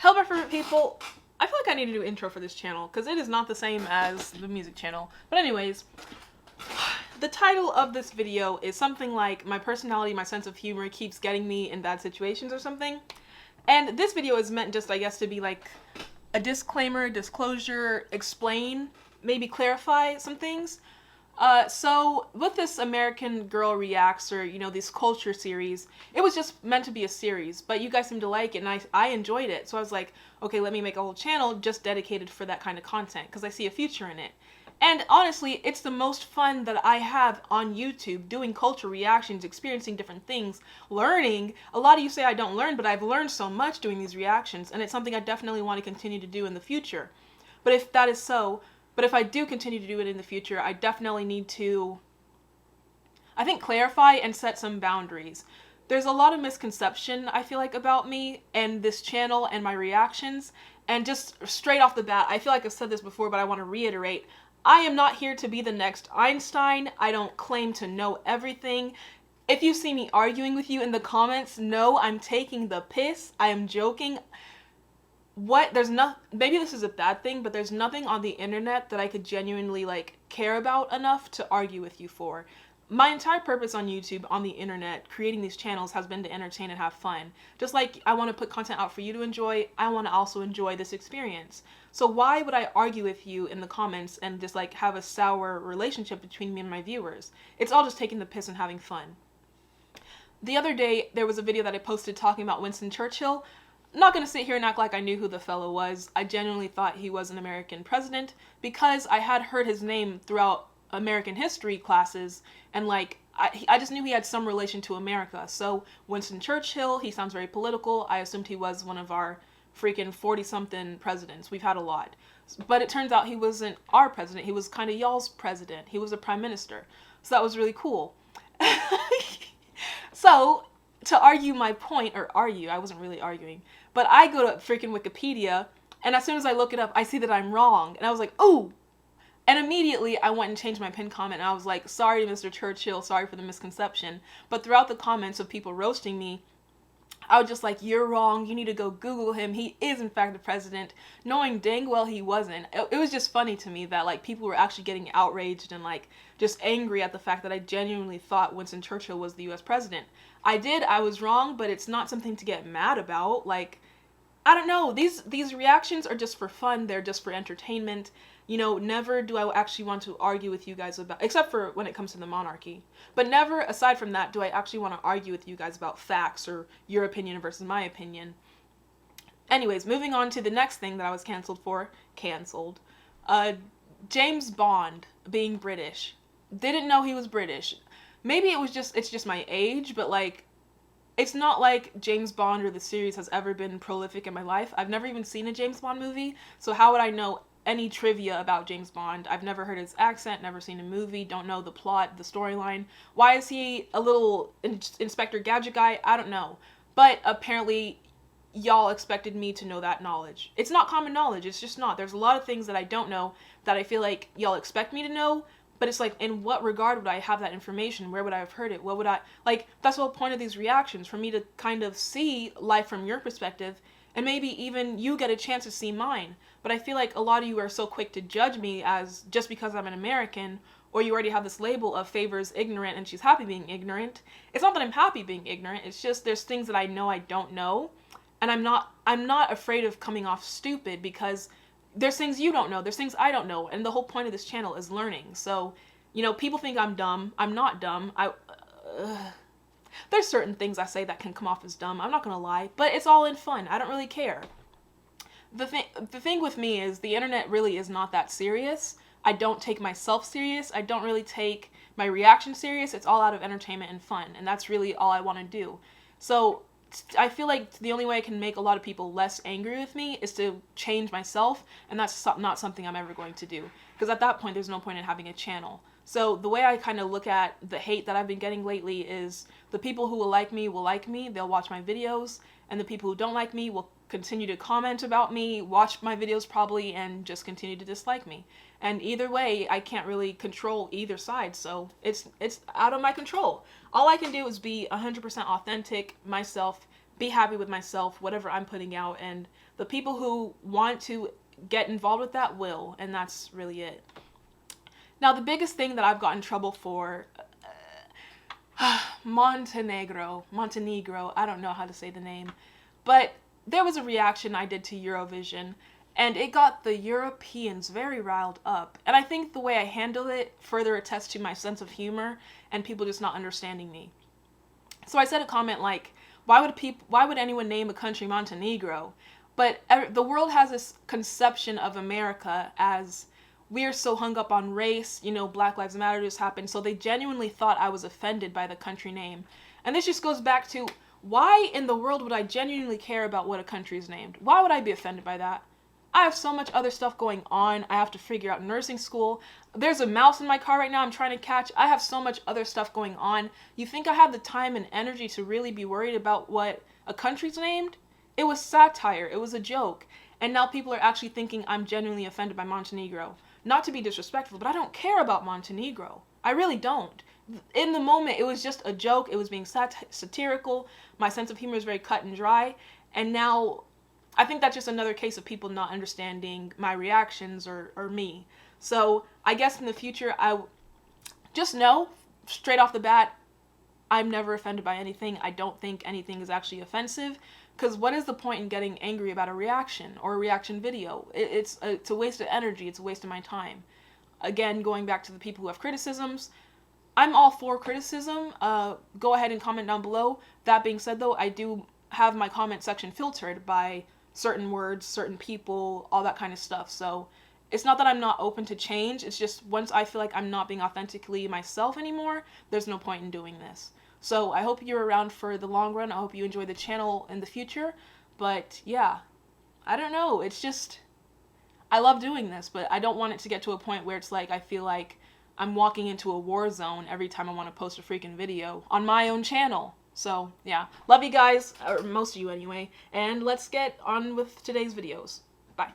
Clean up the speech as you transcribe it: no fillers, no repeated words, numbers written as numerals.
Hello, my favorite people. I feel like I need to do an intro for this channel because it is not the same as the music channel. But anyways, the title of this video is something like my personality, my sense of humor keeps getting me in bad situations or something. And this video is meant just, I guess, to be like a disclaimer, disclosure, explain, maybe clarify some things. So with this American Girl Reacts, or, this culture series, it was just meant to be a series, but you guys seemed to like it, and I enjoyed it. So I was like, okay, let me make a whole channel just dedicated for that kind of content, because I see a future in it. And honestly, it's the most fun that I have on YouTube, doing culture reactions, experiencing different things, learning. A lot of you say I don't learn, but I've learned so much doing these reactions, and it's something I definitely want to continue to do in the future. But if that is so, but if I do continue to do it in the future, I definitely need to, I think, clarify and set some boundaries. There's a lot of misconception, I feel like, about me and this channel and my reactions. And just straight off the bat, I feel like I've said this before, but I want to reiterate. I am not here to be the next Einstein. I don't claim to know everything. If you see me arguing with you in the comments, no, I'm taking the piss. I am joking. Maybe this is a bad thing, but there's nothing on the internet that I could genuinely care about enough to argue with you for. My entire purpose on YouTube, on the internet, creating these channels has been to entertain and have fun. Just like I want to put content out for you to enjoy, I want to also enjoy this experience. So why would I argue with you in the comments and just have a sour relationship between me and my viewers? It's all just taking the piss and having fun. The other day, there was a video that I posted talking about Winston Churchill. I'm not going to sit here and act like I knew who the fellow was. I genuinely thought he was an American president because I had heard his name throughout American history classes, and I just knew he had some relation to America. So Winston Churchill, he sounds very political. I assumed he was one of our freaking 40-something presidents. We've had a lot. But it turns out he wasn't our president. He was kind of y'all's president. He was a prime minister. So that was really cool. So, to argue my point, I wasn't really arguing, but I go to freaking Wikipedia, and as soon as I look it up, I see that I'm wrong, and I was like, ooh! And immediately, I went and changed my pinned comment, and I was like, sorry, Mr. Churchill, sorry for the misconception. But throughout the comments of people roasting me, I was just like, you're wrong, you need to go Google him, he is in fact the president, knowing dang well he wasn't. It was just funny to me that people were actually getting outraged and just angry at the fact that I genuinely thought Winston Churchill was the US president. I was wrong, but it's not something to get mad about. I don't know, these reactions are just for fun, they're just for entertainment. Never do I actually want to argue with you guys about, except for when it comes to the monarchy. But never, aside from that, do I actually want to argue with you guys about facts or your opinion versus my opinion. Anyways, moving on to the next thing that I was canceled for. James Bond being British. Didn't know he was British. Maybe it's just my age, but it's not like James Bond or the series has ever been prolific in my life. I've never even seen a James Bond movie, so how would I know any trivia about James Bond? I've never heard his accent, never seen a movie, don't know the plot, the storyline. Why is he a little Inspector Gadget guy? I don't know. But apparently, y'all expected me to know that knowledge. It's not common knowledge, it's just not. There's a lot of things that I don't know that I feel like y'all expect me to know, but it's in what regard would I have that information? Where would I have heard it? What would I, that's the whole point of these reactions, for me to kind of see life from your perspective, and maybe even you get a chance to see mine. But I feel like a lot of you are so quick to judge me as just because I'm an American, or you already have this label of Favor's ignorant and she's happy being ignorant. It's not that I'm happy being ignorant, it's just there's things that I know I don't know, and I'm not afraid of coming off stupid because there's things you don't know, there's things I don't know, and the whole point of this channel is learning. So, people think I'm dumb. I'm not dumb. There's certain things I say that can come off as dumb, I'm not gonna lie, but it's all in fun. I don't really care. The thing with me is the internet really is not that serious. I don't take myself serious. I don't really take my reaction serious. It's all out of entertainment and fun, and that's really all I want to do. So I feel like the only way I can make a lot of people less angry with me is to change myself, and that's not something I'm ever going to do, because at that point there's no point in having a channel. So the way I kind of look at the hate that I've been getting lately is the people who will like me, they'll watch my videos, and the people who don't like me will continue to comment about me, watch my videos probably, and just continue to dislike me. And either way, I can't really control either side, so it's out of my control. All I can do is be 100% authentic, myself, be happy with myself, whatever I'm putting out, and the people who want to get involved with that will, and that's really it. Now, the biggest thing that I've gotten in trouble for, Montenegro, I don't know how to say the name, but there was a reaction I did to Eurovision, and it got the Europeans very riled up. And I think the way I handled it further attests to my sense of humor and people just not understanding me. So I said a comment like, why would anyone name a country Montenegro? But the world has this conception of America as we're so hung up on race, you know, Black Lives Matter just happened, so they genuinely thought I was offended by the country name. And this just goes back to, why in the world would I genuinely care about what a country is named? Why would I be offended by that? I have so much other stuff going on. I have to figure out nursing school. There's a mouse in my car right now I'm trying to catch. I have so much other stuff going on. You think I have the time and energy to really be worried about what a country's named? It was satire. It was a joke. And now people are actually thinking I'm genuinely offended by Montenegro. Not to be disrespectful, but I don't care about Montenegro. I really don't. In the moment, it was just a joke. It was being satirical. My sense of humor is very cut and dry. And now I think that's just another case of people not understanding my reactions or me. So I guess in the future, I just know straight off the bat, I'm never offended by anything. I don't think anything is actually offensive, because what is the point in getting angry about a reaction or a reaction video? It's a waste of energy. It's a waste of my time. Again, going back to the people who have criticisms, I'm all for criticism. Go ahead and comment down below. That being said, though, I do have my comment section filtered by certain words, certain people, all that kind of stuff. So it's not that I'm not open to change. It's just once I feel like I'm not being authentically myself anymore, there's no point in doing this. So I hope you're around for the long run. I hope you enjoy the channel in the future. But yeah, I don't know. It's just, I love doing this, but I don't want it to get to a point where it's like I feel like I'm walking into a war zone every time I want to post a freaking video on my own channel. So yeah, love you guys, or most of you anyway, and let's get on with today's videos. Bye.